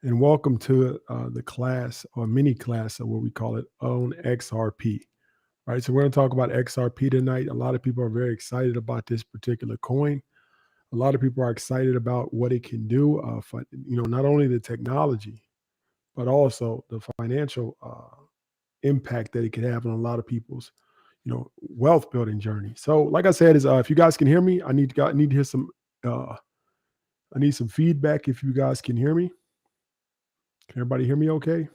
and welcome to the class or mini class of what we call it on XRP. Right, so we're going to talk about XRP tonight. A lot of people are very excited about this particular coin. A lot of people are excited about what it can do. Not only the technology, but also the financial impact that it can have on a lot of people's, wealth building journey. So, like I said, is if you guys can hear me, I need to hear some. I need some feedback if you guys can hear me. Can everybody hear me? Okay.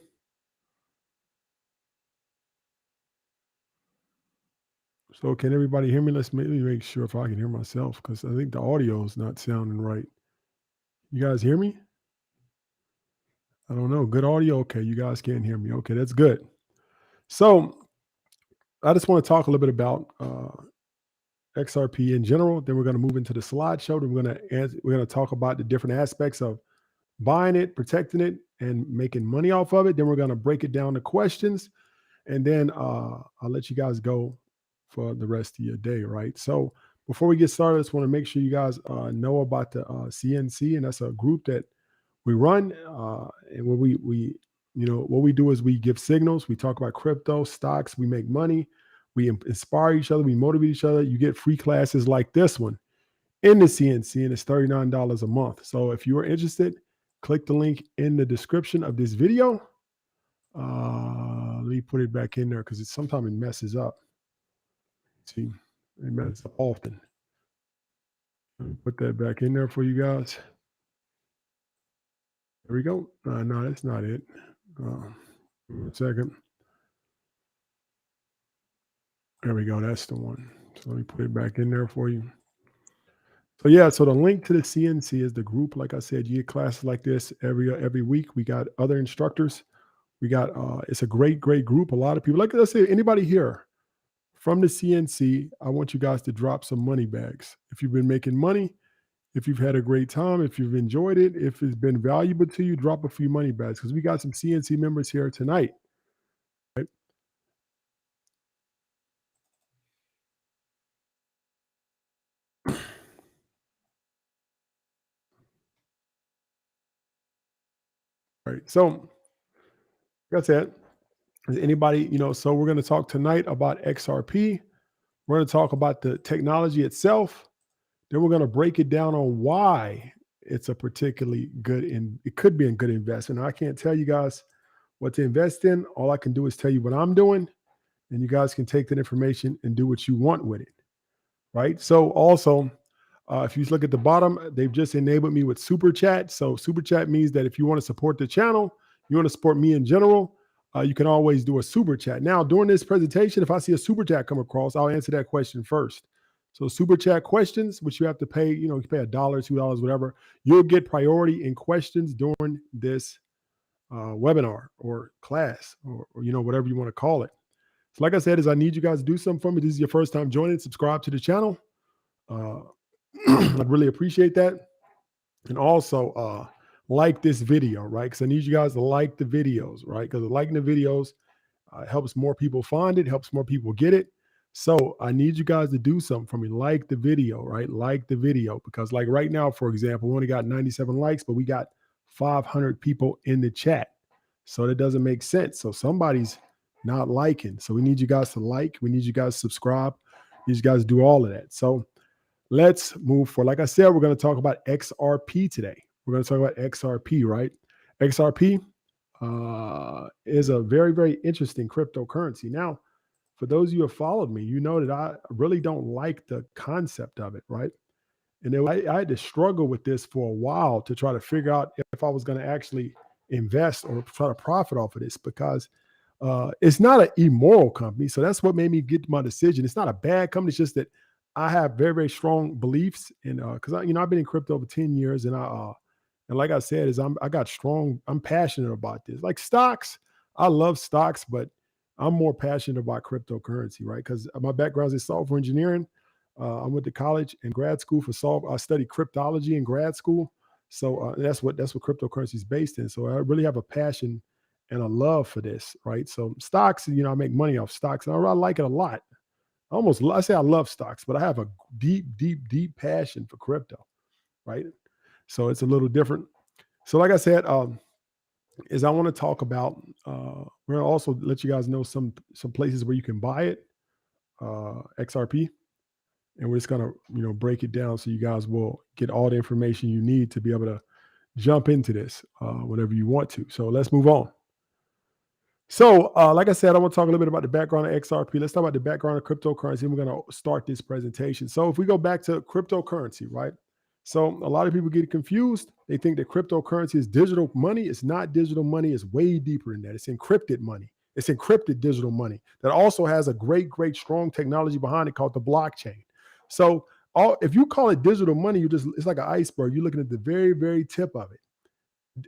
So can everybody hear me? Let's maybe make sure if I can hear myself because I think the audio is not sounding right. You guys hear me? I don't know. Good audio. Okay, you guys can't hear me. Okay, that's good. So I just want to talk a little bit about XRP in general. Then we're going to move into the slideshow. Then we're going to talk about the different aspects of buying it, protecting it, and making money off of it. Then we're going to break it down to questions, and then I'll let you guys go for the rest of your day, right? So before we get started, I just want to make sure you guys know about the CNC, and that's a group that we run. And what we do is we give signals. We talk about crypto, stocks. We make money. We inspire each other. We motivate each other. You get free classes like this one in the CNC, and it's $39 a month. So if you are interested, click the link in the description of this video. Let me put it back in there because sometimes it messes up. See, it messes up often. Let me put that back in there for you guys. There we go. No, that's not it. One second. There we go. That's the one. So let me put it back in there for you. So yeah, so the link to the CNC is the group. Like I said, you get classes like this every week. We got other instructors. We got it's a great group. A lot of people. Like I said, anybody here from the CNC, I want you guys to drop some money bags. If you've been making money, if you've had a great time, if you've enjoyed it, if it's been valuable to you, drop a few money bags because we got some CNC members here tonight. Right? Right. So, like I said, is anybody, so we're going to talk tonight about XRP. We're going to talk about the technology itself. Then we're going to break it down on why it's a particularly good it could be a good investment. I can't tell you guys what to invest in. All I can do is tell you what I'm doing, and you guys can take that information and do what you want with it. Right. So also, if you look at the bottom, they've just enabled me with super chat. So super chat means that if you want to support the channel, you want to support me in general, you can always do a super chat. Now, during this presentation, if I see a super chat come across, I'll answer that question first. So super chat questions, which you have to pay, you pay $1, $2, whatever, you'll get priority in questions during this webinar or class or whatever you want to call it. So like I said, I need you guys to do something for me. This is your first time joining, subscribe to the channel. I'd really appreciate that. And also like this video, right? Because I need you guys to like the videos, right? Because liking the videos helps more people find it, helps more people get it. So I need you guys to do something for me. Like the video, right? Like the video. Because like right now, for example, we only got 97 likes, but we got 500 people in the chat. So that doesn't make sense. So somebody's not liking. So we need you guys to like. We need you guys to subscribe. We need you guys to do all of that. So let's move forward. Like I said, we're going to talk about XRP today. We're going to talk about XRP, right? XRP is a very interesting cryptocurrency. Now, for those of you who have followed me, you know that I really don't like the concept of it, right? And I had to struggle with this for a while to try to figure out if I was going to actually invest or try to profit off of this because it's not an immoral company. So that's what made me get my decision. It's not a bad company. It's just that I have very strong beliefs in because I've been in crypto over 10 years and and like I said, I'm passionate about this. Like stocks, I love stocks, but I'm more passionate about cryptocurrency, right? Because my background is in software engineering. I went to college and grad school I studied cryptology in grad school. So that's what cryptocurrency is based in. So I really have a passion and a love for this, right? So stocks, I make money off stocks. And I like it a lot. I say I love stocks, but I have a deep passion for crypto, right? So it's a little different. So like I said, is I want to talk about, we're gonna also let you guys know some places where you can buy it, XRP, and we're just gonna break it down so you guys will get all the information you need to be able to jump into this whenever you want to. So let's move on. So, like I said, I want to talk a little bit about the background of XRP. Let's talk about the background of cryptocurrency, and we're going to start this presentation. So, if we go back to cryptocurrency, right? So, a lot of people get confused. They think that cryptocurrency is digital money. It's not digital money. It's way deeper than that. It's encrypted money. It's encrypted digital money that also has a great, strong technology behind it called the blockchain. So, if you call it digital money, it's like an iceberg. You're looking at the very, very tip of it.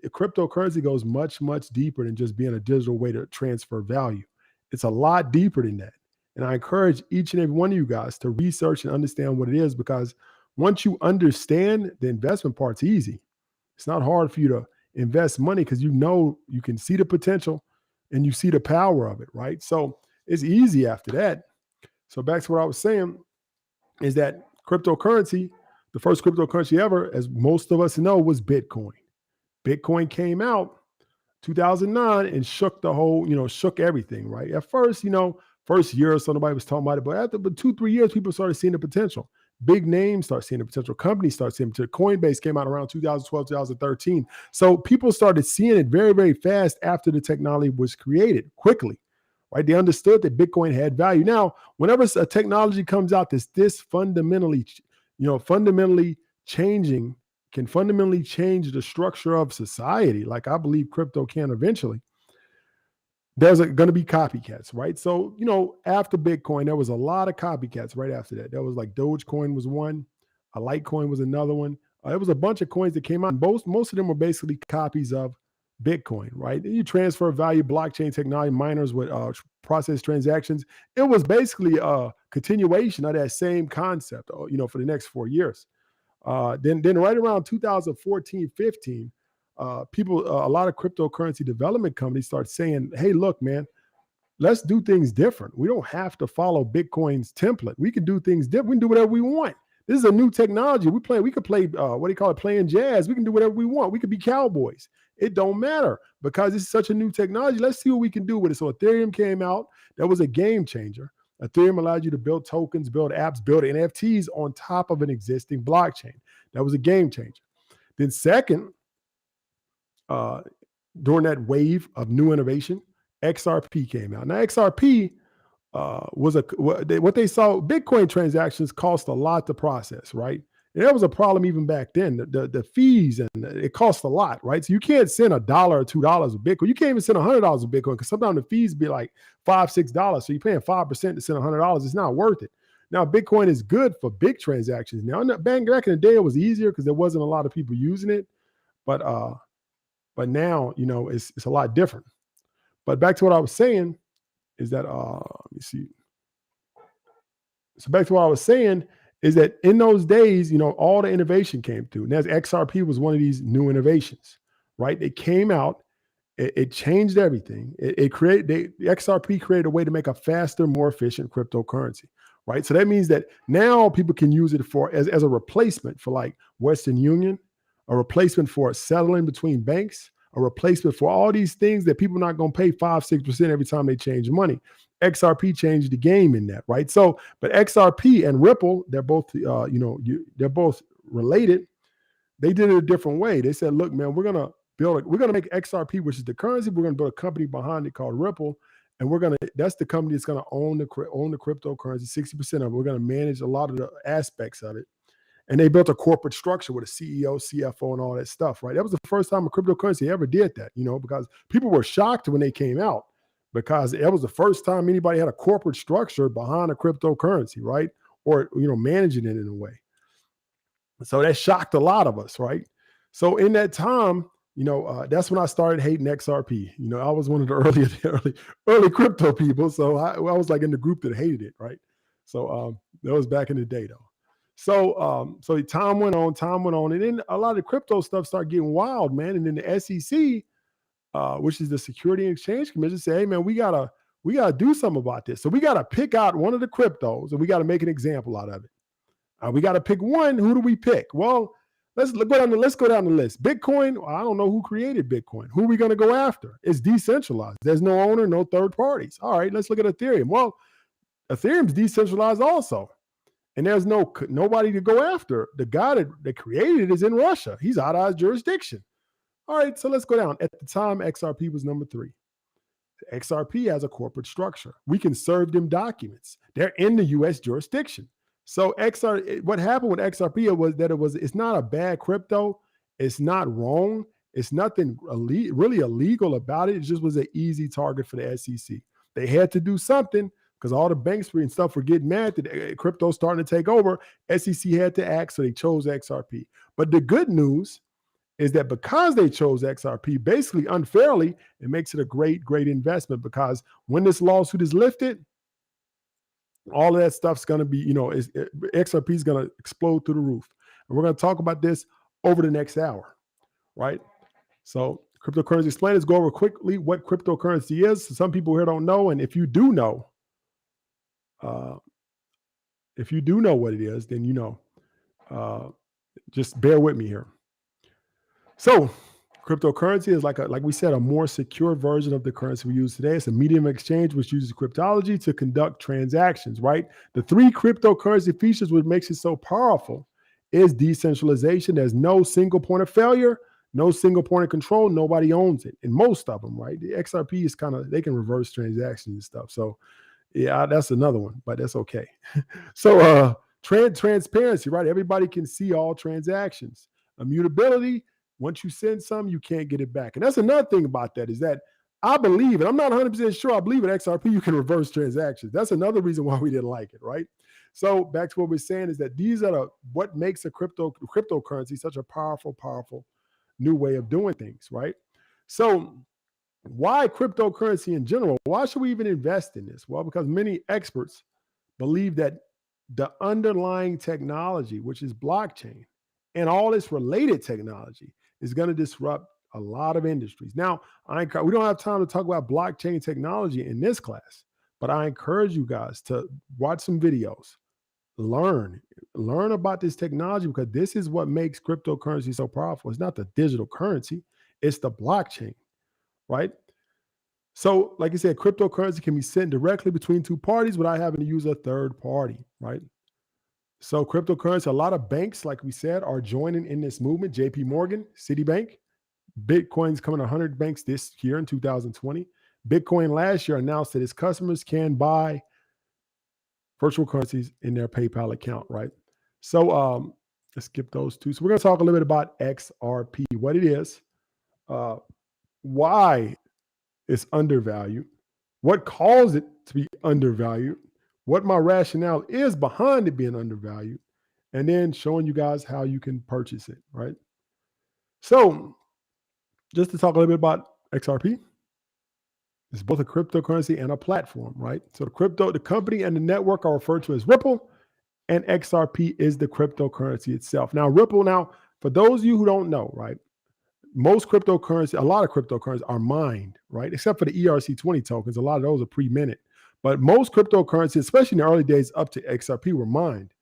Cryptocurrency goes much, much deeper than just being a digital way to transfer value. It's a lot deeper than that. And I encourage each and every one of you guys to research and understand what it is, because once you understand, the investment part's easy. It's not hard for you to invest money because you can see the potential and you see the power of it, right? So it's easy after that. So back to what I was saying is that cryptocurrency, the first cryptocurrency ever, as most of us know, was Bitcoin. Bitcoin came out 2009 and shook the whole, shook everything, right? At first, first year or so, nobody was talking about it. But after 2-3 years, people started seeing the potential. Big names start seeing the potential. Companies start seeing the potential. Coinbase came out around 2012, 2013. So people started seeing it very, very fast after the technology was created, quickly, right? They understood that Bitcoin had value. Now, whenever a technology comes out that's this fundamentally changing, can fundamentally change the structure of society, like I believe crypto can eventually, there's going to be copycats, right? So, after Bitcoin, there was a lot of copycats right after that. There was like Dogecoin was one, a Litecoin was another one. There was a bunch of coins that came out. Most of them were basically copies of Bitcoin, right? You transfer value, blockchain technology, miners would process transactions. It was basically a continuation of that same concept, for the next 4 years. Then right around 2014, 15, a lot of cryptocurrency development companies start saying, hey, look, man, let's do things different. We don't have to follow Bitcoin's template. We can do things different. We can do whatever we want. This is a new technology. We could play, playing jazz. We can do whatever we want. We could be cowboys. It don't matter because it's such a new technology. Let's see what we can do with it. So Ethereum came out. That was a game changer. Ethereum allowed you to build tokens, build apps, build NFTs on top of an existing blockchain. That was a game changer. Then second, during that wave of new innovation, XRP came out. Now, XRP was what they saw. Bitcoin transactions cost a lot to process, right? And that was a problem even back then. The fees, and it cost a lot, right? So you can't send $1 or $2 of Bitcoin. You can't even send $100 of Bitcoin because sometimes the fees be like $5, $6. So you're paying 5% to send $100. It's not worth it. Now, Bitcoin is good for big transactions. Now, back in the day, it was easier because there wasn't a lot of people using it. But now, it's a lot different. But back to what I was saying is that, let me see. So back to what I was saying is that in those days, all the innovation came through. And as XRP was one of these new innovations, right? It came out, it changed everything. The XRP created a way to make a faster, more efficient cryptocurrency, right? So that means that now people can use it as a replacement for like Western Union, a replacement for settling between banks, a replacement for all these things that people are not going to pay 5-6% every time they change money. XRP changed the game in that, right? So, but XRP and Ripple, they're both, they're both related. They did it a different way. They said, look, man, we're going to make XRP, which is the currency. We're going to build a company behind it called Ripple. And that's the company that's going to own the cryptocurrency, 60% of it. We're going to manage a lot of the aspects of it. And they built a corporate structure with a CEO, CFO, and all that stuff, right? That was the first time a cryptocurrency ever did that, because people were shocked when they came out, because it was the first time anybody had a corporate structure behind a cryptocurrency, right? Or, managing it in a way. So that shocked a lot of us, right? So in that time, that's when I started hating XRP. I was one of the early crypto people. So I was like in the group that hated it, right? So that was back in the day though. So time went on, and then a lot of the crypto stuff started getting wild, man. And then the SEC, which is the Security and Exchange Commission, said, "Hey, man, we gotta do something about this. So we gotta pick out one of the cryptos, and we gotta make an example out of it. We gotta pick one. Who do we pick? Well, Let's go down the list. Bitcoin, I don't know who created Bitcoin. Who are we going to go after? It's decentralized. There's no owner, no third parties. All right, let's look at Ethereum. Well, Ethereum's decentralized also. And there's nobody to go after. The guy that created it is in Russia. He's out of our jurisdiction. All right, so let's go down. At the time, XRP was number 3. XRP has a corporate structure. We can serve them documents. They're in the U.S. jurisdiction. So what happened with XRP was that it's not a bad crypto. It's not wrong. It's nothing really illegal about it. It just was an easy target for the SEC. They had to do something because all the banks and stuff were getting mad that crypto starting to take over. SEC had to act, so they chose XRP. But the good news is that because they chose XRP, basically unfairly, it makes it a great, great investment because when this lawsuit is lifted, all of that stuff's going to be, XRP is going to explode through the roof. And we're going to talk about this over the next hour, right? So cryptocurrency explain, let's go over quickly what cryptocurrency is. Some people here don't know. And if you do know what it is, then just bear with me here. So cryptocurrency is like we said, a more secure version of the currency we use today. It's a medium of exchange which uses cryptology to conduct transactions, right? The 3 cryptocurrency features which makes it so powerful is decentralization. There's no single point of failure, no single point of control. Nobody owns it. And most of them, right? The XRP is they can reverse transactions and stuff. So yeah, that's another one, but that's okay. So transparency, right? Everybody can see all transactions. Immutability. Once you send some, you can't get it back. And that's another thing about that is that I believe, and I'm not 100% sure, I believe at XRP you can reverse transactions. That's another reason why we didn't like it, right? So back to what we're saying is that these are what makes a cryptocurrency such a powerful, powerful new way of doing things, right? So why cryptocurrency in general? Why should we even invest in this? Well, because many experts believe that the underlying technology, which is blockchain, and all its related technology is going to disrupt a lot of industries. Now, we don't have time to talk about blockchain technology in this class, but I encourage you guys to watch some videos, learn about this technology because this is what makes cryptocurrency so powerful. It's not the digital currency, it's the blockchain, right? So, like I said, cryptocurrency can be sent directly between 2 parties without having to use a third party, right? So cryptocurrency, a lot of banks, like we said, are joining in this movement. JP Morgan, Citibank, Bitcoin's coming to 100 banks this year in 2020. Bitcoin last year announced that its customers can buy virtual currencies in their PayPal account, right? So let's skip those 2. So we're going to talk a little bit about XRP, what it is, why it's undervalued, what caused it to be undervalued, what my rationale is behind it being undervalued, and then showing you guys how you can purchase it, right? So just to talk a little bit about XRP, it's both a cryptocurrency and a platform, right? So the company and the network are referred to as Ripple, and XRP is the cryptocurrency itself. Now, Ripple, for those of you who don't know, right, a lot of cryptocurrencies are mined, right? Except for the ERC20 tokens, a lot of those are pre-minted. But most cryptocurrencies, especially in the early days up to XRP, were mined.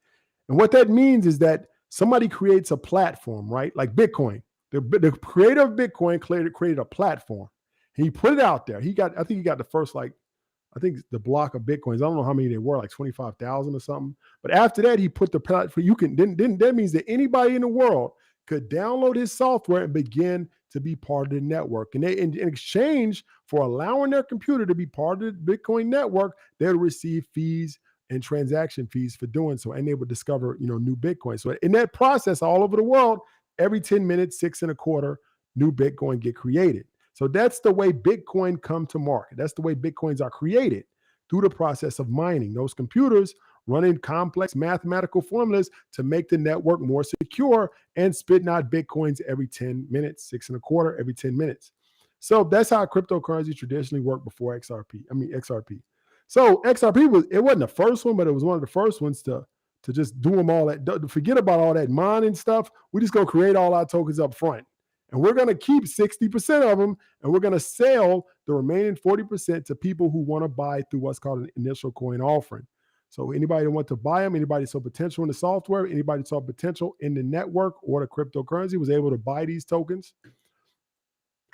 And what that means is that somebody creates a platform, right? Like Bitcoin. The creator of Bitcoin created a platform. He put it out there. I think he got the first, the block of Bitcoins. I don't know how many they were, like 25,000 or something. But after that, he put the platform. That means that anybody in the world could download his software and begin to be part of the network. And they, in exchange for allowing their computer to be part of the Bitcoin network, they'll receive fees and transaction fees for doing so. And they would discover, new Bitcoin. So in that process, all over the world, every 10 minutes, 6.25 new Bitcoin get created. So that's the way Bitcoin come to market. That's the way Bitcoins are created, through the process of mining. Those computers running complex mathematical formulas to make the network more secure and spitting out Bitcoins every 10 minutes, 6.25 every 10 minutes. So that's how cryptocurrency traditionally worked before XRP. So XRP it wasn't the first one, but it was one of the first ones to just do them all that. Forget about all that mining stuff. We're just going to create all our tokens up front. And we're going to keep 60% of them, and we're going to sell the remaining 40% to people who want to buy through what's called an initial coin offering. So anybody that want to buy them, anybody saw potential in the software, anybody saw potential in the network or the cryptocurrency was able to buy these tokens.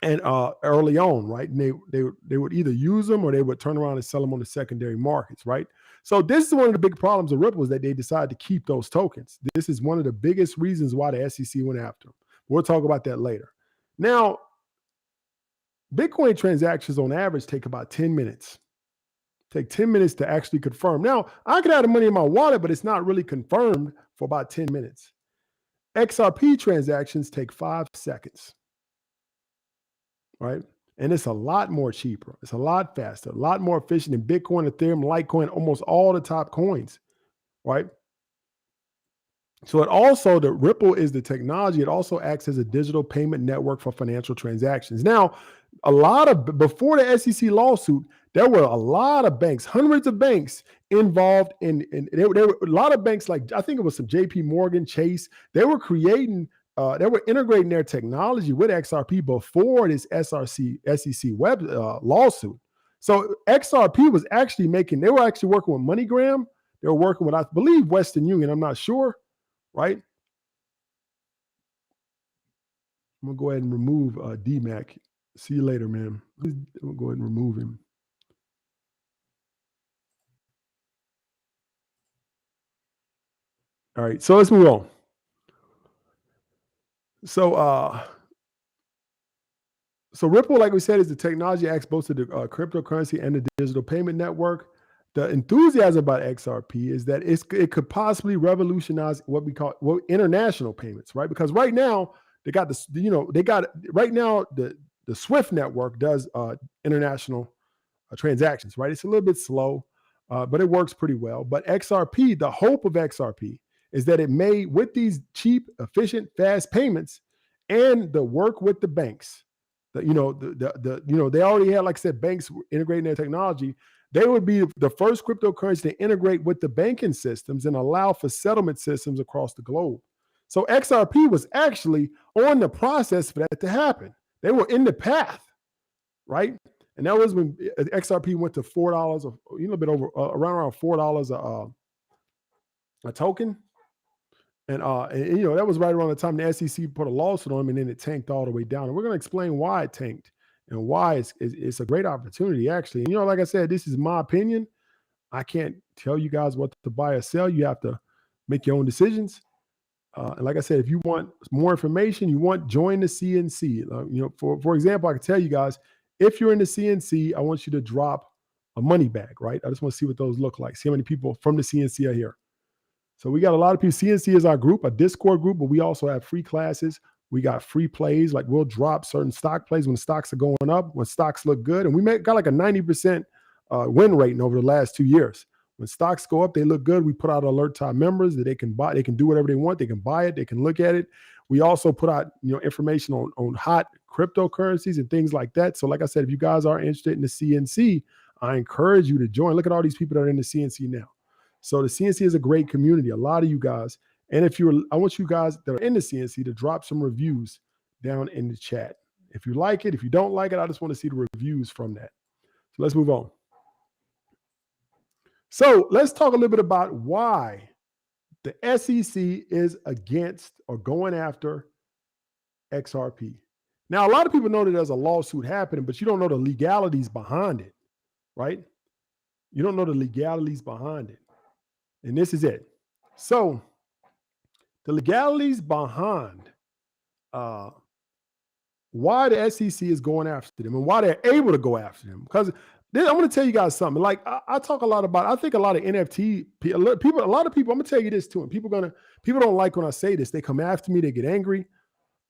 And early on, right? And they would either use them or they would turn around and sell them on the secondary markets, right? So this is one of the big problems of Ripple is that they decided to keep those tokens. This is one of the biggest reasons why the SEC went after them. We'll talk about that later. Now, Bitcoin transactions on average take about 10 minutes. Take 10 minutes to actually confirm. Now, I could have the money in my wallet, but it's not really confirmed for about 10 minutes. XRP transactions take 5 seconds, right? And it's a lot more cheaper. It's a lot faster, a lot more efficient than Bitcoin, Ethereum, Litecoin, almost all the top coins, right? So the Ripple is the technology. It also acts as a digital payment network for financial transactions. Now, before the SEC lawsuit, there were a lot of banks, hundreds of banks involved there were a lot of banks, like I think it was some JP Morgan, Chase. They were integrating their technology with XRP before this SEC web lawsuit. So XRP was actually they were actually working with MoneyGram. They were working with, I believe, Western Union. I'm not sure. Right? I'm going to go ahead and remove DMAC. See you later, man. I'm going to go ahead and remove him. All right, so let's move on. So Ripple, like we said, is the technology acts both to the cryptocurrency and the digital payment network. The enthusiasm about XRP is that it could possibly revolutionize what we call international payments, right? Because right now they got this, right now the SWIFT network does international transactions, right? It's a little bit slow, but it works pretty well. But XRP, the hope of XRP is that it may, with these cheap, efficient, fast payments and the work with the banks, they already had, like I said, banks integrating their technology. They would be the first cryptocurrency to integrate with the banking systems and allow for settlement systems across the globe. So XRP was actually on the process for that to happen. They were in the path, right? And that was when XRP went to $4, a bit over, around $4 a token. And that was right around the time the SEC put a lawsuit on them, and then it tanked all the way down. And we're going to explain why it tanked and why it's a great opportunity, actually. And, like I said, this is my opinion. I can't tell you guys what to buy or sell. You have to make your own decisions. And like I said, if you want more information, join the CNC. For example, I can tell you guys, if you're in the CNC, I want you to drop a money bag, right? I just want to see what those look like. See how many people from the CNC are here. So we got a lot of people. CNC is our group, a Discord group, but we also have free classes. We got free plays. Like we'll drop certain stock plays when stocks are going up, when stocks look good. And we got like a 90% win rate over the last 2 years. When stocks go up, they look good. We put out alert to our members that they can buy. They can do whatever they want. They can buy it. They can look at it. We also put out information on hot cryptocurrencies and things like that. So like I said, if you guys are interested in the CNC, I encourage you to join. Look at all these people that are in the CNC now. So the CNC is a great community, a lot of you guys. And I want you guys that are in the CNC to drop some reviews down in the chat. If you like it, if you don't like it, I just want to see the reviews from that. So let's move on. So let's talk a little bit about why the SEC is against or going after XRP. Now, a lot of people know that there's a lawsuit happening, but you don't know the legalities behind it, right? You don't know the legalities behind it. And this is it. So the legalities behind why the SEC is going after them and why they're able to go after them. Because I'm going to tell you guys something. Like I talk a lot about, I think a lot of NFT people, a lot of people, I'm going to tell you this too. And people don't like when I say this. They come after me. They get angry.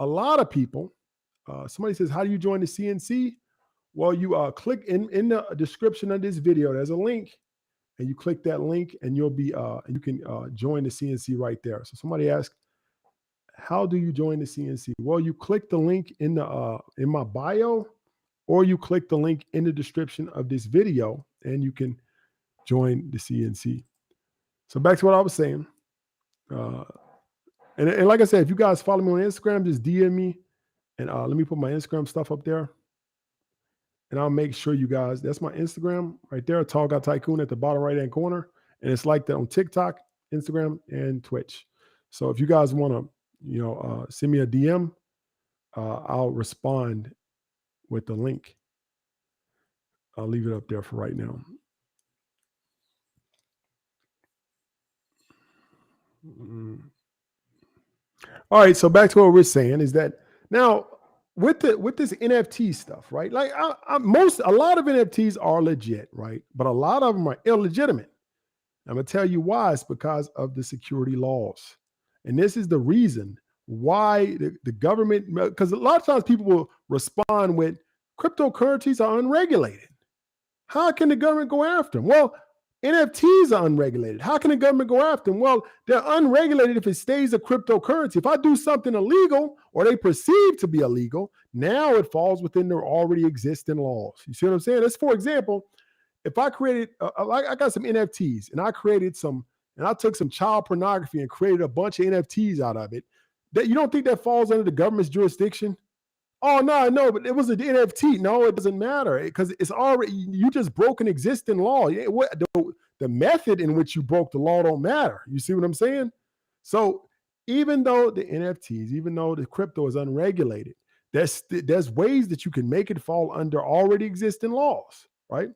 A lot of people, somebody says, how do you join the CNC? Well, you click in the description of this video. There's a link. And you click that link and you'll be, you can join the CNC right there. So somebody asked, how do you join the CNC? Well, you click the link in my bio, or you click the link in the description of this video and you can join the CNC. So back to what I was saying. And like I said, if you guys follow me on Instagram, just DM me and let me put my Instagram stuff up there. And I'll make sure you guys, that's my Instagram right there, Tall Guy Tycoon at the bottom right-hand corner. And it's like that on TikTok, Instagram, and Twitch. So if you guys want to, send me a DM, I'll respond with the link. I'll leave it up there for right now. All right, so back to what we're saying is that now with this NFT stuff, right? Like a lot of NFTs are legit, right? But a lot of them are illegitimate. I'm gonna tell you why. It's because of the security laws, and this is the reason why the government. Because a lot of times people will respond with cryptocurrencies are unregulated. How can the government go after them? Well, NFTs are unregulated. How can the government go after them? Well, they're unregulated if it stays a cryptocurrency. If I do something illegal or they perceive to be illegal, now it falls within their already existing laws. You see what I'm saying? That's, for example, if I created, I got some NFTs and I took some child pornography and created a bunch of NFTs out of it, that you don't think that falls under the government's jurisdiction? Oh no, but it was an NFT. No, it doesn't matter because it's already, you just broke an existing law. The method in which you broke the law don't matter. You see what I'm saying? So even though the NFTs, even though the crypto is unregulated, there's ways that you can make it fall under already existing laws, right?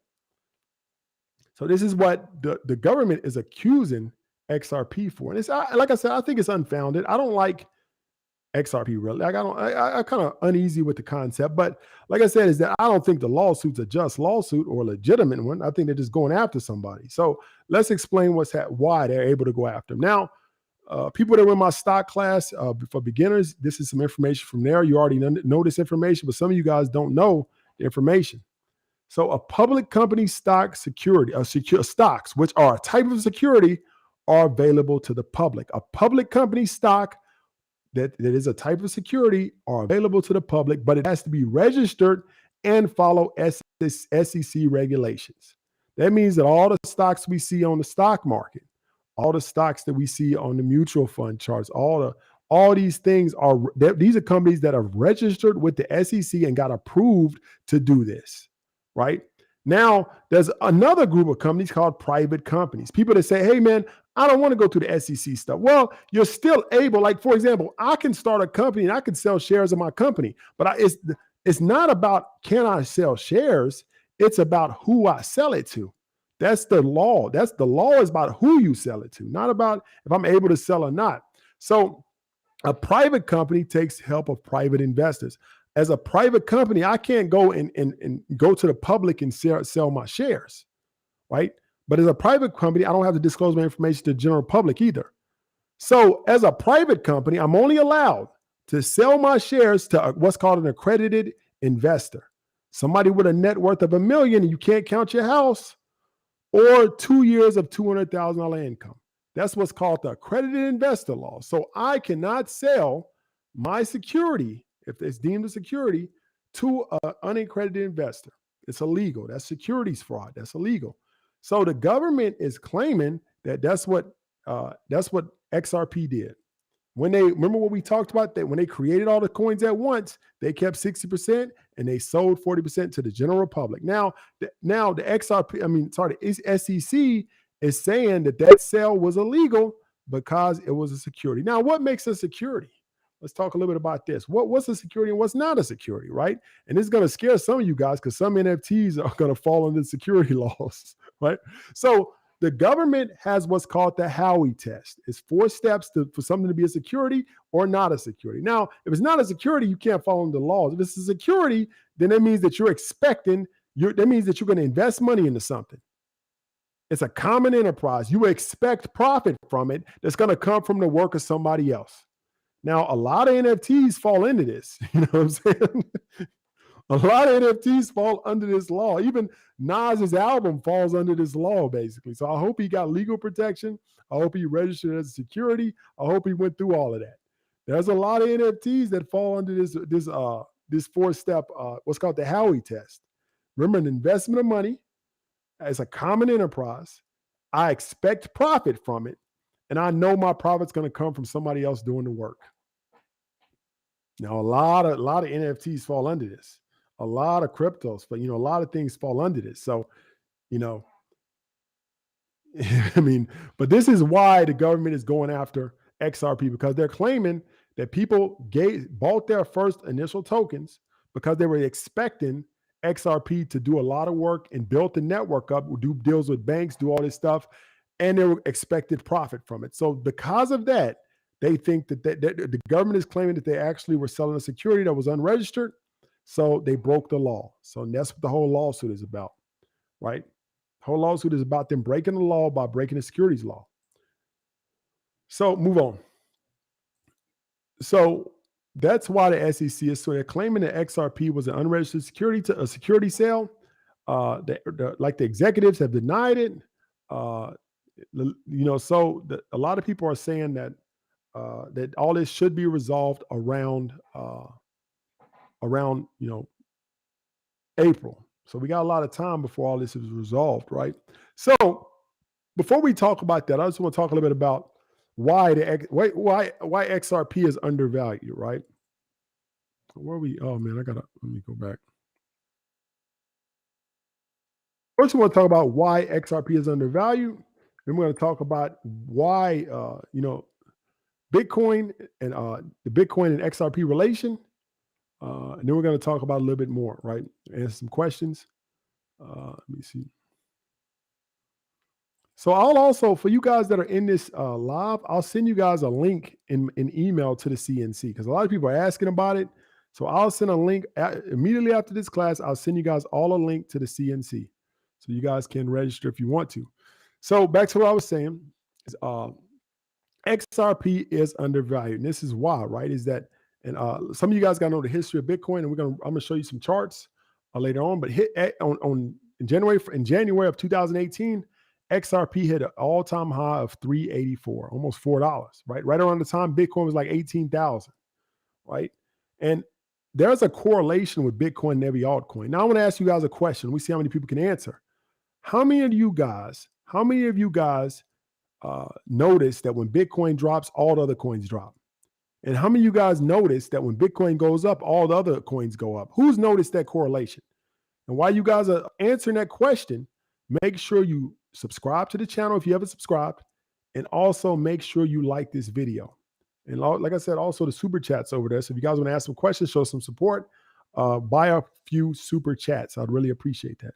So this is what the government is accusing XRP for, and it's like I said, I think it's unfounded. I don't like XRP really. Like I'm kind of uneasy with the concept, but like I said, is that I don't think the lawsuit's a just lawsuit or a legitimate one. I think they're just going after somebody. So let's explain why they're able to go after them. Now, people that were in my stock class for beginners, this is some information from there. You already know this information, but some of you guys don't know the information. So a public company stock security, stocks, which are a type of security, are available to the public. A public company stock that is a type of security are available to the public, but it has to be registered and follow SEC regulations. That means that all the stocks we see on the stock market, all the stocks that we see on the mutual fund charts, all these things these are companies that are registered with the SEC and got approved to do this, right? Now, there's another group of companies called private companies. People that say, hey, man, I don't want to go through the SEC stuff. Well, you're still able, like, for example, I can start a company and I can sell shares of my company, but it's not about can I sell shares? It's about who I sell it to. That's the law. The law is about who you sell it to, not about if I'm able to sell or not. So a private company takes help of private investors. As a private company, I can't go and go to the public and sell my shares, right? But as a private company, I don't have to disclose my information to the general public either. So as a private company, I'm only allowed to sell my shares to what's called an accredited investor. Somebody with a net worth of $1 million, and you can't count your house, or 2 years of $200,000 income. That's what's called the accredited investor law. So I cannot sell my security, if it's deemed a security, to an unaccredited investor. It's illegal. That's securities fraud. That's illegal. So the government is claiming that that's what XRP did. When they remember what we talked about, that when they created all the coins at once, they kept 60% and they sold 40% to the general public. Now the SEC is saying that sale was illegal because it was a security. Now, what makes a security? Let's talk a little bit about this. What's a security and what's not a security, right? And this is going to scare some of you guys because some NFTs are going to fall under security laws, right? So the government has what's called the Howie Test. It's 4 steps for something to be a security or not a security. Now, if it's not a security, you can't follow the laws. If it's a security, then that means that that means that you're going to invest money into something. It's a common enterprise. You expect profit from it that's going to come from the work of somebody else. Now, a lot of NFTs fall into this. You know what I'm saying? A lot of NFTs fall under this law. Even Nas's album falls under this law, basically. So I hope he got legal protection. I hope he registered as a security. I hope he went through all of that. There's a lot of NFTs that fall under this 4-step, what's called the Howie Test. Remember, an investment of money as a common enterprise. I expect profit from it, and I know my profit's going to come from somebody else doing the work. Now, a lot of NFTs fall under this. A lot of cryptos, but a lot of things fall under this. So, I mean, but this is why the government is going after XRP, because they're claiming that people bought their first initial tokens because they were expecting XRP to do a lot of work and build the network up, do deals with banks, do all this stuff, and they were expected profit from it. So because of that, they think that the government is claiming that they actually were selling a security that was unregistered. So they broke the law. So that's what the whole lawsuit is about, right? The whole lawsuit is about them breaking the law by breaking the securities law. So move on. So that's why the SEC is, so they're claiming that XRP was an unregistered security to a security sale. Like the executives have denied it. So a lot of people are saying that that all this should be resolved around April. So we got a lot of time before all this is resolved, right? So before we talk about that, I just want to talk a little bit about why XRP is undervalued, right? Where are we? Oh man, let me go back. First, we want to talk about why XRP is undervalued. Then we're going to talk about why Bitcoin and the Bitcoin and XRP relation. And then we're going to talk about a little bit more, right? Answer some questions. Let me see. So I'll also, for you guys that are in this live, I'll send you guys a link in email to the CNC, because a lot of people are asking about it. So I'll send a link immediately after this class. I'll send you guys all a link to the CNC, so you guys can register if you want to. So back to what I was saying, is, XRP is undervalued. And this is why, right? Is that, and some of you guys got to know the history of Bitcoin, and I'm gonna show you some charts later on. But in January of 2018. XRP hit an all-time high of $384, almost $4, right? Right around the time Bitcoin was like 18,000, right? And there's a correlation with Bitcoin and every altcoin. Now I want to ask you guys a question. We see how many people can answer. How many of you guys notice that when Bitcoin drops, all the other coins drop? And how many of you guys notice that when Bitcoin goes up, all the other coins go up? Who's noticed that correlation? And while you guys are answering that question, make sure you subscribe to the channel if you haven't subscribed, and also make sure you like this video. And like I said, also the super chats over there. So if you guys want to ask some questions, show some support, buy a few super chats. I'd really appreciate that.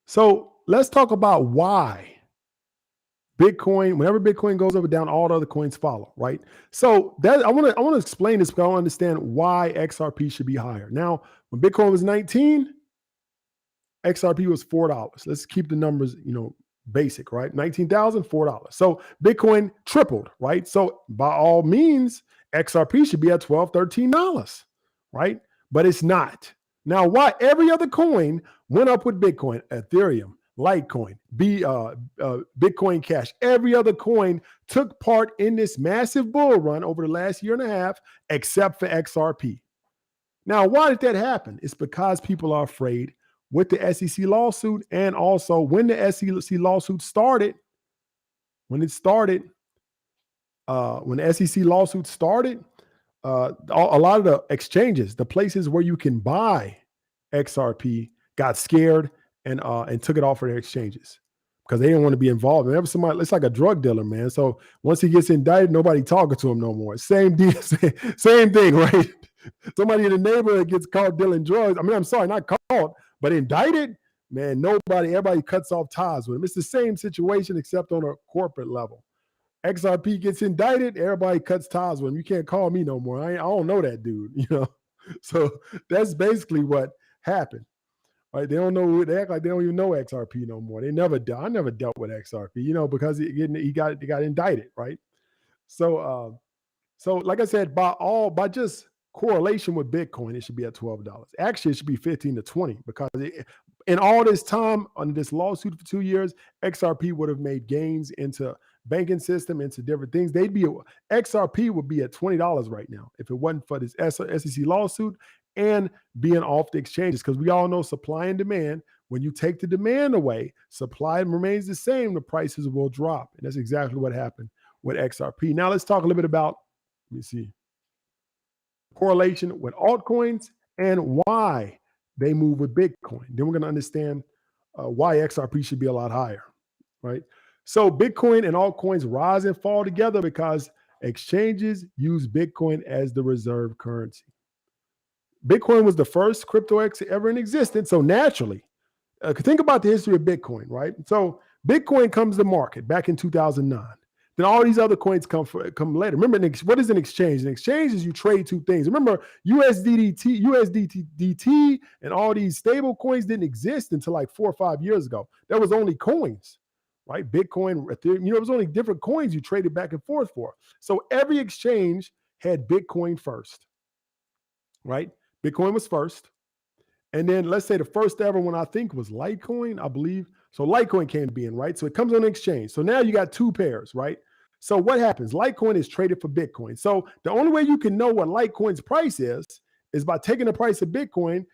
So let's talk about why Bitcoin, whenever Bitcoin goes up and down, all the other coins follow, right? So that I want to explain this, because I want to understand why XRP should be higher. Now, when Bitcoin was 19, XRP was $4. Let's keep the numbers, basic, right? 19,000, $4. So Bitcoin tripled, right? So by all means, XRP should be at $12, $13, right? But it's not. Now, why every other coin went up with Bitcoin? Ethereum, Litecoin, Bitcoin Cash, every other coin took part in this massive bull run over the last year and a half, except for XRP. Now, why did that happen? It's because people are afraid with the SEC lawsuit, and also when the SEC lawsuit started, when the SEC lawsuit started, a lot of the exchanges, the places where you can buy XRP, got scared and took it off of their exchanges because they didn't want to be involved. Whenever somebody, it's like a drug dealer, man. So once he gets indicted, nobody talking to him no more. Same deal, same thing, right? Somebody in the neighborhood gets caught dealing drugs. I mean, I'm sorry, not caught, but indicted, man, everybody cuts off ties with him. It's the same situation, except on a corporate level. XRP gets indicted, everybody cuts ties with him. You can't call me no more. I don't know that dude, So that's basically what happened. Right? They don't know. They act like they don't even know XRP no more. I never dealt with XRP, because he got indicted, right? So like I said, by just correlation with Bitcoin, it should be at $12. Actually, it should be 15 to 20, because in all this time under this lawsuit for 2 years, XRP would have made gains into banking system, into different things. XRP would be at $20 right now if it wasn't for this SEC lawsuit and being off the exchanges, because we all know supply and demand. When you take the demand away, supply remains the same, the prices will drop. And that's exactly what happened with XRP. Now let's talk a little bit about, let me see. correlation with altcoins, and why they move with Bitcoin. Then we're going to understand why XRP should be a lot higher, right? So Bitcoin and altcoins rise and fall together because exchanges use Bitcoin as the reserve currency. Bitcoin was the first crypto ever in existence. So naturally, think about the history of Bitcoin, right? So Bitcoin comes to market back in 2009. Then all these other coins come later. Remember, what is an exchange? An exchange is you trade two things. Remember, USDT, and all these stable coins didn't exist until like 4 or 5 years ago. There was only coins, right? Bitcoin, Ethereum, it was only different coins you traded back and forth for. So every exchange had Bitcoin first, right? Bitcoin was first. And then let's say the first ever one I think was Litecoin, I believe. So Litecoin came to be in, right? So it comes on exchange. So now you got two pairs, right? So what happens? Litecoin is traded for Bitcoin. So the only way you can know what Litecoin's price is by taking the price of Bitcoin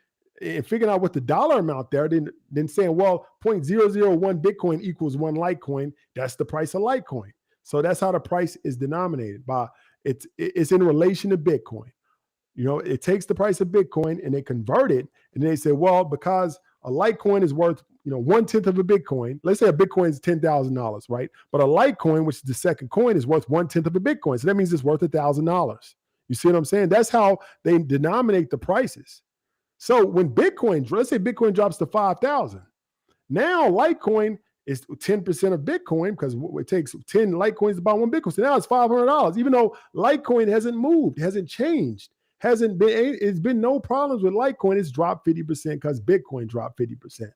and figuring out what the dollar amount there, then saying, well, 0.001 Bitcoin equals one Litecoin. That's the price of Litecoin. So that's how the price is denominated by it's in relation to Bitcoin. It takes the price of Bitcoin and they convert it, and they say, well, because a Litecoin is worth, 1/10 of a Bitcoin. Let's say a Bitcoin is $10,000, right? But a Litecoin, which is the second coin, is worth 1/10 of a Bitcoin. So that means it's worth $1,000. You see what I'm saying? That's how they denominate the prices. So when let's say Bitcoin drops to 5,000, now Litecoin is 10% of Bitcoin because it takes 10 Litecoins to buy one Bitcoin. So now it's $500, even though Litecoin hasn't moved, hasn't changed. It's been no problems with Litecoin. It's dropped 50% because Bitcoin dropped 50%,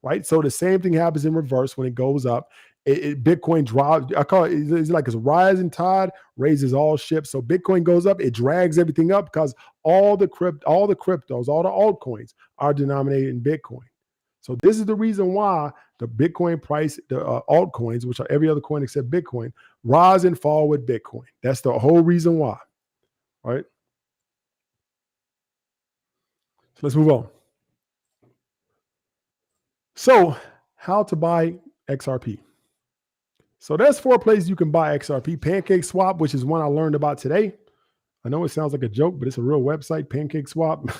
right? So the same thing happens in reverse when it goes up. Bitcoin drops. I call it's like a rising tide raises all ships. So Bitcoin goes up, it drags everything up because all the cryptos, all the altcoins are denominated in Bitcoin. So this is the reason why the Bitcoin price, the altcoins, which are every other coin except Bitcoin, rise and fall with Bitcoin. That's the whole reason why, right? Let's move on. So how to buy XRP. So there's 4 places you can buy XRP. Pancakeswap, which is one I learned about today. I know it sounds like a joke, but it's a real website, Pancakeswap.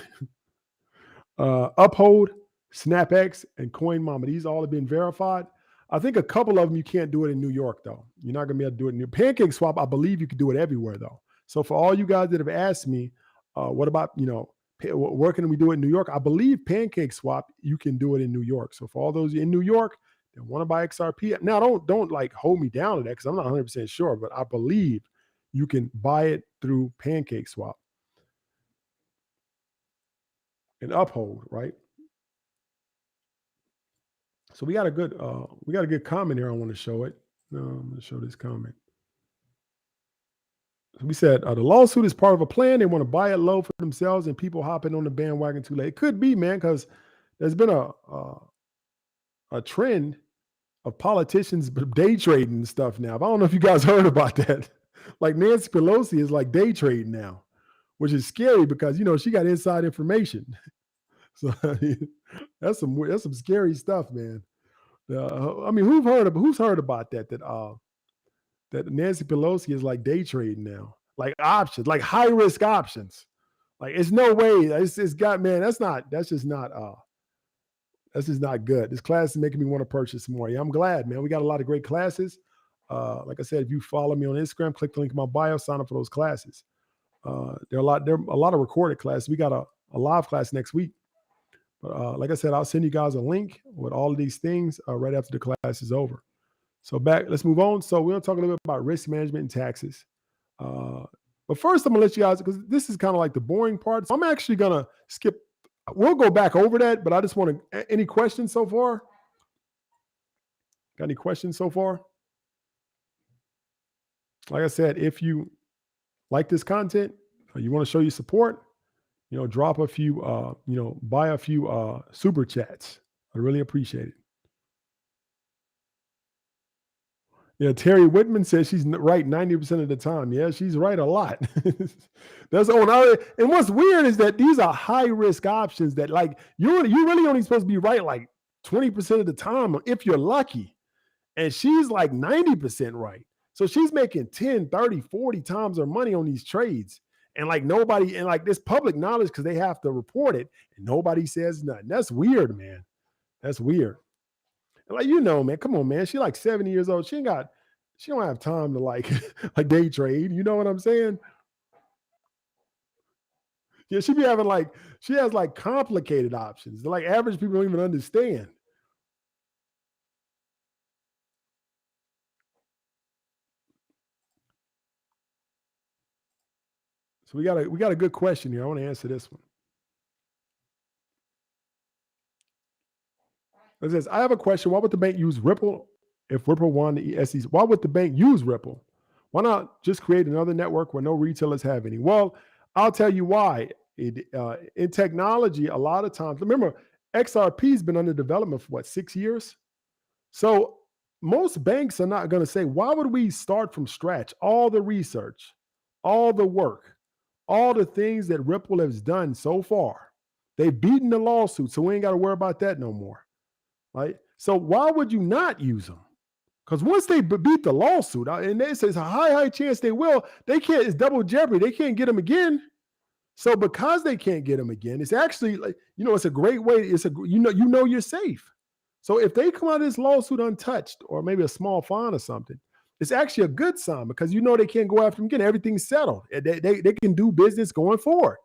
Uphold, SnapX, and CoinMama. These all have been verified. I think a couple of them you can't do it in New York, though. You're not going to be able to do it in New York. Pancakeswap, I believe you can do it everywhere, though. So for all you guys that have asked me, what about, where can we do it in New York? I believe Pancakeswap, you can do it in New York. So for all those in New York that want to buy XRP, now don't like hold me down to that because I'm not 100% sure, but I believe you can buy it through Pancakeswap and Uphold, right? So we got a good comment here. I want to show it. I'm going to show this comment. We said the lawsuit is part of a plan. They want to buy it low for themselves, and people hopping on the bandwagon too late. It could be, man, because there's been a trend of politicians day trading and stuff now. I don't know if you guys heard about that. Like Nancy Pelosi is like day trading now, which is scary because she got inside information. So that's some scary stuff, man. I mean, who's heard about that? That Nancy Pelosi is like day trading now, like options, like high risk options. Like it's no way. It's got, man. That's just not good. This class is making me want to purchase more. Yeah, I'm glad, man. We got a lot of great classes. Like I said, if you follow me on Instagram, click the link in my bio, sign up for those classes. There are a lot of recorded classes. We got a live class next week. But like I said, I'll send you guys a link with all of these things right after the class is over. So let's move on. So we're going to talk a little bit about risk management and taxes. But first, I'm going to let you guys, because this is kind of like the boring part. So I'm actually going to skip. We'll go back over that, but I just want to, any questions so far? Got any questions so far? Like I said, if you like this content, you want to show your support, drop a few, buy a few super chats. I really appreciate it. Yeah, Terry Whitman says she's right 90% of the time. Yeah, she's right a lot. That's on other. And what's weird is that these are high risk options that, like, you're really only supposed to be right like 20% of the time if you're lucky. And she's like 90% right. So she's making 10, 30, 40 times her money on these trades. And like nobody, and like this public knowledge because they have to report it, and nobody says nothing. That's weird, man. That's weird. And like, man, come on, man. She like 70 years old. She don't have time to like like day trade. You know what I'm saying? Yeah, she has like complicated options. Like average people don't even understand. So we got a good question here. I want to answer this one. It says, I have a question. Why would the bank use Ripple if Ripple won the SEC? Why would the bank use Ripple? Why not just create another network where no retailers have any? Well, I'll tell you why. In technology, a lot of times, remember, XRP has been under development for what, 6 years? So most banks are not going to say, why would we start from scratch? All the research, all the work, all the things that Ripple has done so far. They've beaten the lawsuit, so we ain't got to worry about that no more. Right? So why would you not use them? Because once they beat the lawsuit, and they say it's a high chance they will, they can't, it's double jeopardy. They can't get them again. So because they can't get them again, it's actually like, it's a great way. It's you're safe. So if they come out of this lawsuit untouched, or maybe a small fine or something, it's actually a good sign because they can't go after them again. Everything's settled. They can do business going forward.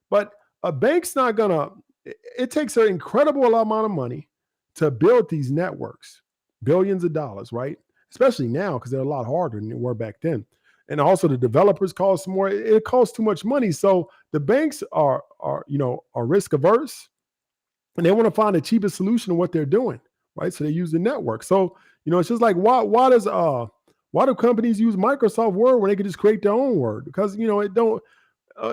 But a bank's not gonna, it takes an incredible amount of money to build these networks, billions of dollars, right? Especially now because they're a lot harder than they were back then. And also the developers cost more. It costs too much money. So the banks are risk averse, and they want to find the cheapest solution to what they're doing, right? So they use the network. So it's just like why do companies use Microsoft Word when they could just create their own Word? Because it don't.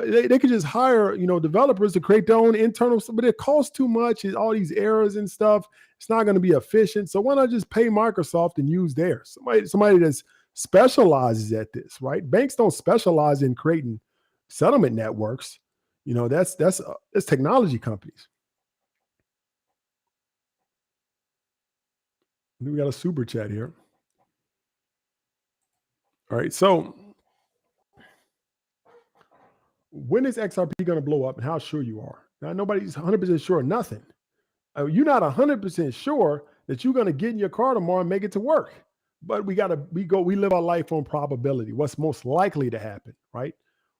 They could just hire developers to create their own internal, but it costs too much. All these errors and stuff. It's not going to be efficient. So why not just pay Microsoft and use theirs? Somebody that specializes at this, right? Banks don't specialize in creating settlement networks. That's technology companies. We got a super chat here. All right, so when is XRP going to blow up, and how sure you are? Now, nobody's 100% sure of nothing. You're not 100% sure that you're going to get in your car tomorrow and make it to work. But we live our life on probability. What's most likely to happen, right?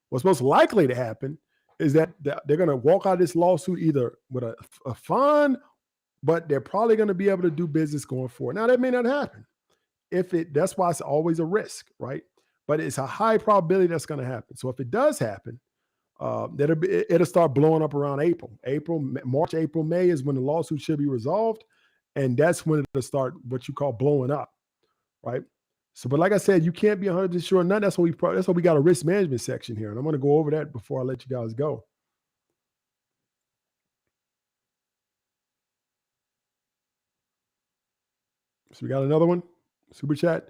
What's most likely to happen is that they're going to walk out of this lawsuit either with a fine, but they're probably going to be able to do business going forward. Now, that may not happen. That's why it's always a risk, right? But it's a high probability that's going to happen. So if it does happen, it'll start blowing up around March, April, May is when the lawsuit should be resolved. And that's when it'll start what you call blowing up, right? So, but like I said, you can't be 100% sure. None. That's why we got a risk management section here. And I'm going to go over that before I let you guys go. So we got another one, super chat.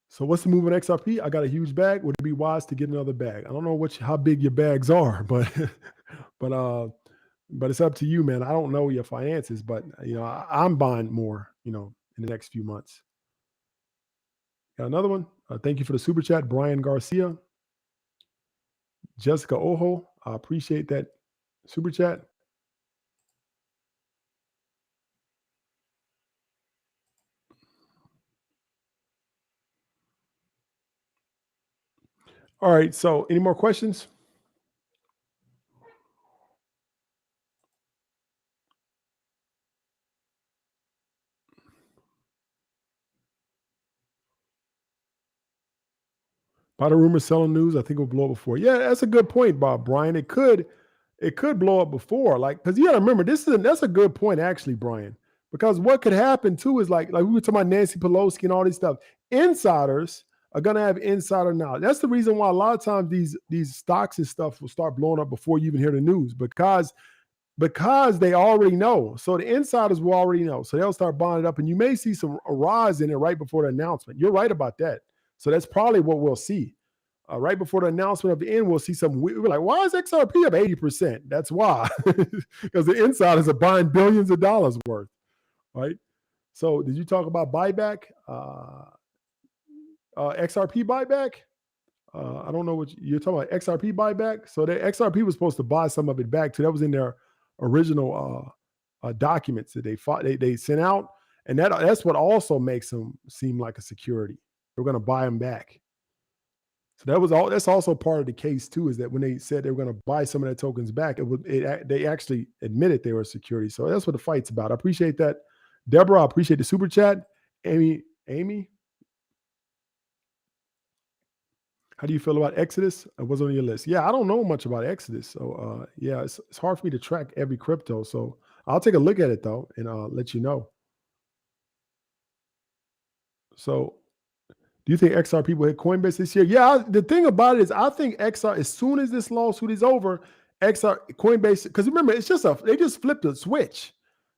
So what's the move on XRP? I got a huge bag. Would it be wise to get another bag? I don't know how big your bags are, but but it's up to you, man. I don't know your finances, but I'm buying more, in the next few months. Got another one. Thank you for the super chat, Brian Garcia, Jessica Ojo. I appreciate that super chat. All right. So any more questions? By the rumor selling news, I think it'll blow up before. Yeah, that's a good point, Bob Brian. It could blow up before, because you got to remember that's a good point actually, Brian. Because what could happen too is like we were talking about Nancy Pelosi and all this stuff. Insiders are gonna have insider knowledge. That's the reason why a lot of times these stocks and stuff will start blowing up before you even hear the news because they already know. So the insiders will already know. So they'll start buying it up, and you may see a rise in it right before the announcement. You're right about that. So that's probably what we'll see. Right before the announcement of the end, we'll see some. We're like, why is XRP up 80%? That's why, because the insiders are buying billions of dollars worth, right? So, did you talk about buyback? XRP buyback? I don't know what you're talking about. XRP buyback. So the XRP was supposed to buy some of it back too. That was in their original documents that they sent out, and that's what also makes them seem like a security. They're going to buy them back. So that was all. That's also part of the case too. Is that when they said they were going to buy some of their tokens back, they actually admitted they were a security. So that's what the fight's about. I appreciate that, Deborah. I appreciate the super chat. Amy, how do you feel about Exodus? What's on your list? Yeah, I don't know much about Exodus, so yeah, it's hard for me to track every crypto. So I'll take a look at it though, and I'll let you know. So do you think XRP will hit Coinbase this year? Yeah, the thing about it is, I think XR, as soon as this lawsuit is over, Coinbase, because remember, they just flipped a switch.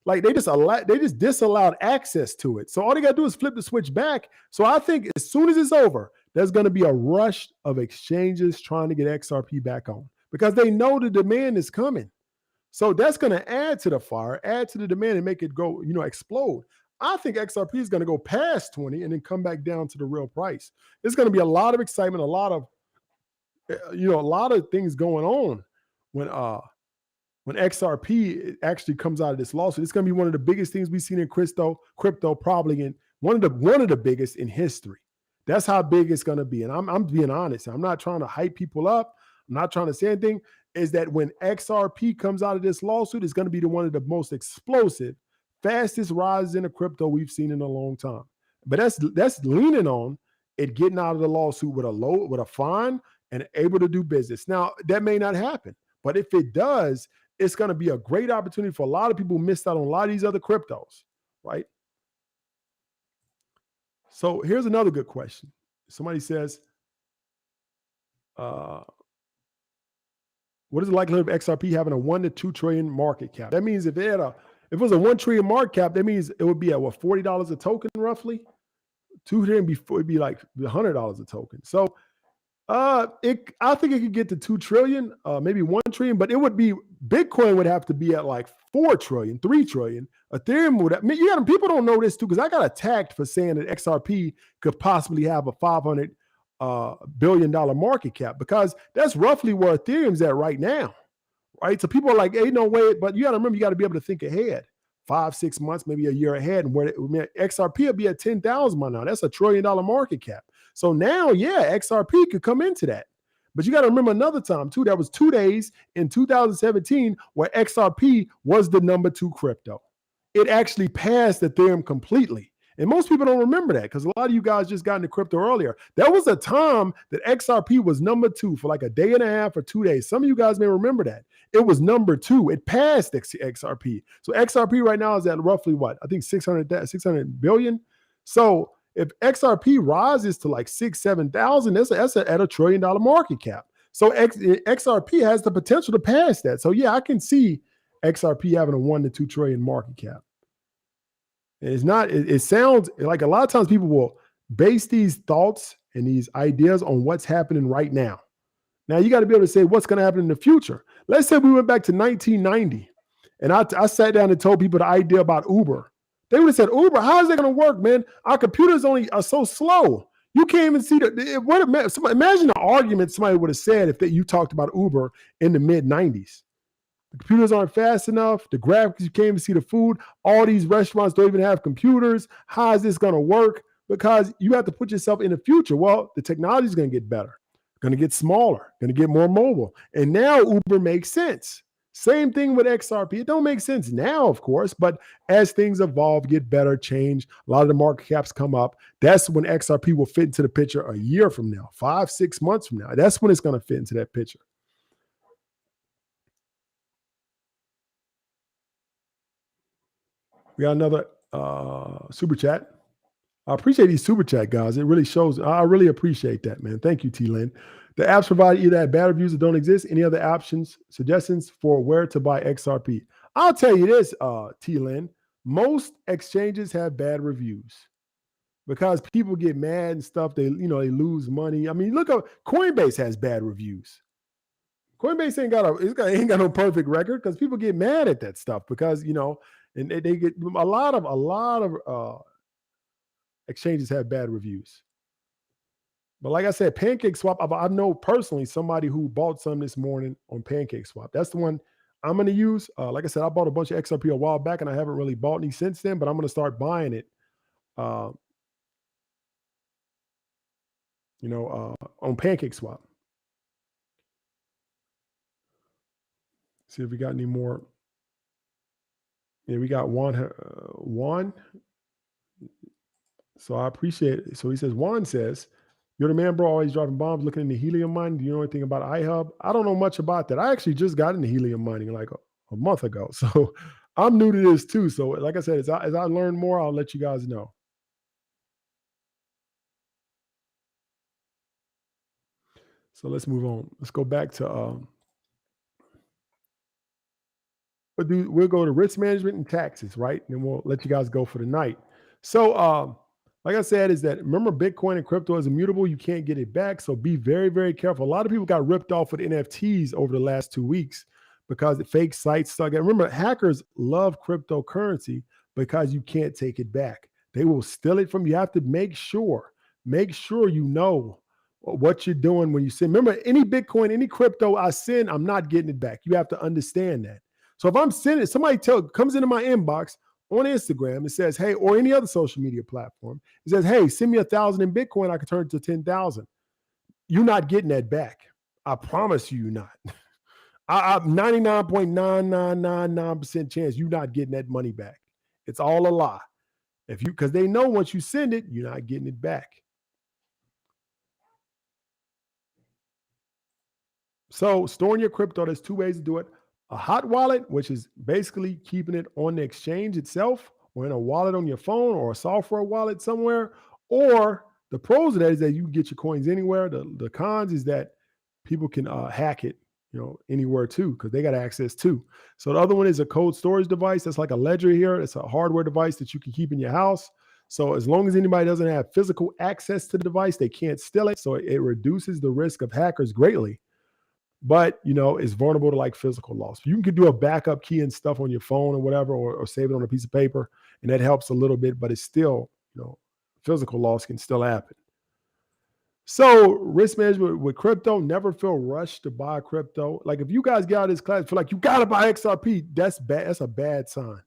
Like they just disallowed access to it. So all they got to do is flip the switch back. So I think as soon as it's over, there's going to be a rush of exchanges trying to get XRP back on because they know the demand is coming. So that's going to add to the fire, add to the demand, and make it go, explode. I think XRP is going to go past 20 and then come back down to the real price. There's going to be a lot of excitement, a lot of things going on when XRP actually comes out of this lawsuit. It's going to be one of the biggest things we've seen in crypto probably in one of the biggest in history. That's how big it's going to be. And I'm being honest. I'm not trying to hype people up. I'm not trying to say anything. Is that when XRP comes out of this lawsuit, it's going to be one of the most explosive, fastest rises in the crypto we've seen in a long time. But that's leaning on it getting out of the lawsuit with a fine and able to do business. Now, that may not happen, but if it does, it's going to be a great opportunity for a lot of people who missed out on a lot of these other cryptos, right? So here's another good question. Somebody says, what is the likelihood of XRP having a 1 to 2 trillion market cap? That means if it was a 1 trillion market cap, that means it would be at $40 a token roughly. 2 trillion would be like $100 a token. So I think it could get to 2 trillion, maybe 1 trillion, but Bitcoin would have to be at like 4 trillion, 3 trillion. Ethereum would people don't know this too, because I got attacked for saying that XRP could possibly have a $500 billion market cap, because that's roughly where Ethereum's at right now, right? So people are like, hey, no way, but you got to remember, you got to be able to think ahead 5-6 months, maybe a year ahead, and XRP will be at 10,000 by now. That's $1 trillion market cap. So now, yeah, XRP could come into that. But you got to remember another time too, that was 2 days in 2017 where XRP was the number 2 crypto. It actually passed Ethereum completely. And most people don't remember that, because a lot of you guys just got into crypto earlier. There was a time that XRP was number 2 for like a day and a half or 2 days. Some of you guys may remember that. It was number 2. It passed XRP. So XRP right now is at roughly what? I think 600 billion. So if XRP rises to like 6,000-7,000, that's at $1 trillion market cap. So XRP has the potential to pass that. So yeah, I can see XRP having a 1 to 2 trillion market cap. It's not, it sounds like a lot of times people will base these thoughts and these ideas on what's happening right now. Now you got to be able to say what's going to happen in the future. Let's say we went back to 1990 and I sat down and told people the idea about Uber. They would have said, Uber, how is that going to work, man? Our computers are so slow. You can't even see imagine the argument somebody would have said if you talked about Uber in the mid 90s. The computers aren't fast enough. The graphics, you can't even see the food. All these restaurants don't even have computers. How is this going to work? Because you have to put yourself in the future. Well, the technology is going to get better, going to get smaller, going to get more mobile. And now Uber makes sense. Same thing with XRP. It don't make sense now, of course, but as things evolve, get better, change, a lot of the market caps come up. That's when XRP will fit into the picture a year from now, 5-6 months from now. That's when it's going to fit into that picture. We got another super chat. I appreciate these super chat, guys. It really shows. I really appreciate that, man. Thank you, T-Lin. The apps provide either have bad reviews or don't exist. Any other options, suggestions for where to buy XRP? I'll tell you this, T-Lin. Most exchanges have bad reviews because people get mad and stuff. They lose money. I mean, look up, Coinbase has bad reviews. Coinbase ain't got no perfect record because people get mad at that stuff because and they get a lot of exchanges have bad reviews. But like I said, Pancakeswap, I know personally somebody who bought some this morning on Pancakeswap. That's the one I'm going to use. Like I said, I bought a bunch of XRP a while back and I haven't really bought any since then, but I'm going to start buying it, uh, on Pancakeswap. See if we got any more. Yeah, we got Juan. So I appreciate it. So he says, Juan says, you're the man, bro, always dropping bombs, looking into helium mining. Do you know anything about iHub? I don't know much about that. I actually just got into helium mining like a month ago. So I'm new to this too. So like I said, as I learn more, I'll let you guys know. So let's move on. Let's go back to we'll go to risk management and taxes, right? And then we'll let you guys go for the night. So, like I said, is that remember Bitcoin and crypto is immutable. You can't get it back. So be very, very careful. A lot of people got ripped off with NFTs over the last 2 weeks because the fake sites stuck. And remember, hackers love cryptocurrency because you can't take it back. They will steal it from you. You have to make sure you know what you're doing when you send. Remember, any Bitcoin, any crypto I send, I'm not getting it back. You have to understand that. So if I'm sending, somebody comes into my inbox on Instagram and says, hey, or any other social media platform, it says, hey, send me 1,000 in Bitcoin, I can turn it to 10,000. You're not getting that back. I promise you're not. I'm 99.9999% chance you're not getting that money back. It's all a lie. Because they know once you send it, you're not getting it back. So storing your crypto, there's 2 ways to do it. A hot wallet, which is basically keeping it on the exchange itself or in a wallet on your phone or a software wallet somewhere. Or the pros of that is that you can get your coins anywhere. The cons is that people can hack it, anywhere too, because they got access too. So the other one is a cold storage device. That's like a ledger here. It's a hardware device that you can keep in your house. So as long as anybody doesn't have physical access to the device, they can't steal it. So it reduces the risk of hackers greatly, but it's vulnerable to like physical loss. You can do a backup key and stuff on your phone or whatever, or save it on a piece of paper, and that helps a little bit, but it's still, physical loss can still happen. So risk management with crypto, never feel rushed to buy crypto. Like if you guys get out of this class, feel like you got to buy XRP, that's bad. That's a bad sign.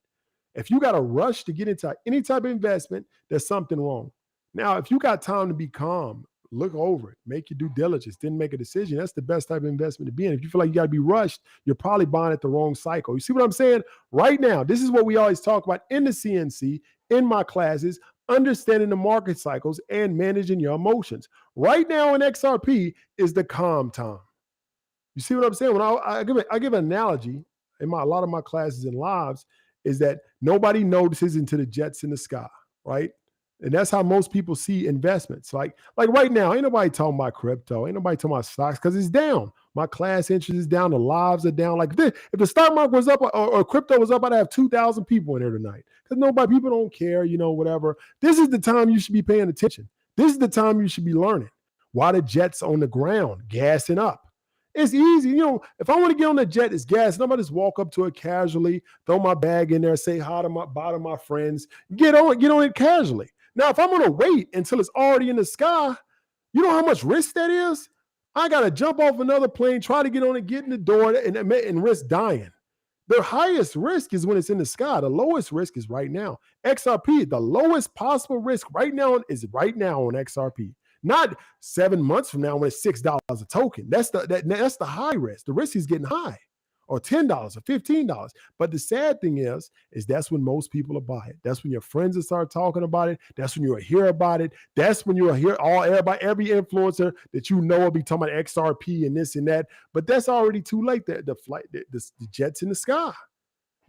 If you got a rush to get into any type of investment, there's something wrong. Now, if you got time to be calm, look over it, make your due diligence, then make a decision. That's the best type of investment to be in. If you feel like you got to be rushed, you're probably buying at the wrong cycle. You see what I'm saying? Right now, this is what we always talk about in the CNC, in my classes, understanding the market cycles and managing your emotions. Right now in XRP is the calm time. You see what I'm saying? When I give an analogy in a lot of my classes and lives, is that nobody notices into the jets in the sky, right? And that's how most people see investments. Like right now, ain't nobody talking about crypto, ain't nobody talking about stocks because it's down. My class interest is down, the lives are down. Like if the stock market was up or crypto was up, I'd have 2,000 people in here tonight because people don't care, whatever. This is the time you should be paying attention. This is the time you should be learning. Why the jet's on the ground, gassing up. It's easy. If I want to get on the jet, it's gas. I'm going to just walk up to it casually, throw my bag in there, say hi to my friends, get on it casually. Now, if I'm going to wait until it's already in the sky, you know how much risk that is? I got to jump off another plane, try to get on it, get in the door, and risk dying. The highest risk is when it's in the sky. The lowest risk is right now. XRP, the lowest possible risk right now is right now on XRP. Not 7 months from now when it's $6 a token. That's the high risk. The risk is getting high, or $10 or $15. But the sad thing is that's when most people will buy it. That's when your friends will start talking about it. That's when you'll hear about it. That's when you'll hear every influencer that will be talking about XRP and this and that. But that's already too late. The jet's in the sky.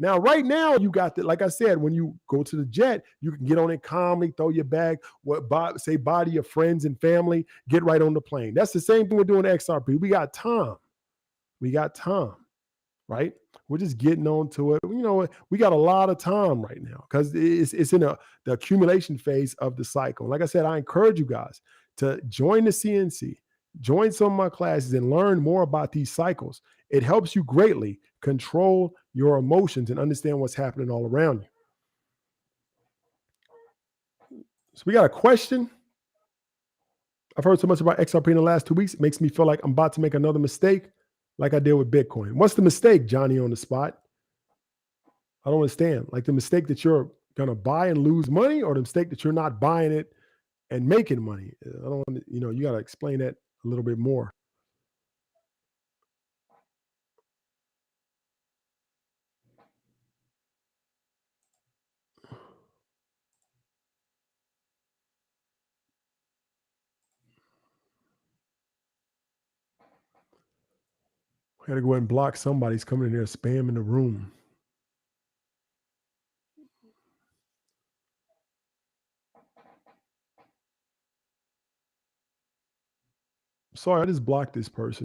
Now, right now, you got like I said, when you go to the jet, you can get on it calmly, throw your bag, say bye to your friends and family, get right on the plane. That's the same thing we're doing at XRP. We got time. Right? We're just getting on to it. We got a lot of time right now because it's in the accumulation phase of the cycle. Like I said, I encourage you guys to join the CNC, join some of my classes and learn more about these cycles. It helps you greatly control your emotions and understand what's happening all around you. So we got a question. I've heard so much about XRP in the last 2 weeks. It makes me feel like I'm about to make another mistake like I did with Bitcoin. What's the mistake, Johnny on the spot? I don't understand. Like the mistake that you're going to buy and lose money, or the mistake that you're not buying it and making money? I don't want to, you got to explain that a little bit more. I got to go ahead and block somebody's coming in here spamming the room. Sorry, I just blocked this person.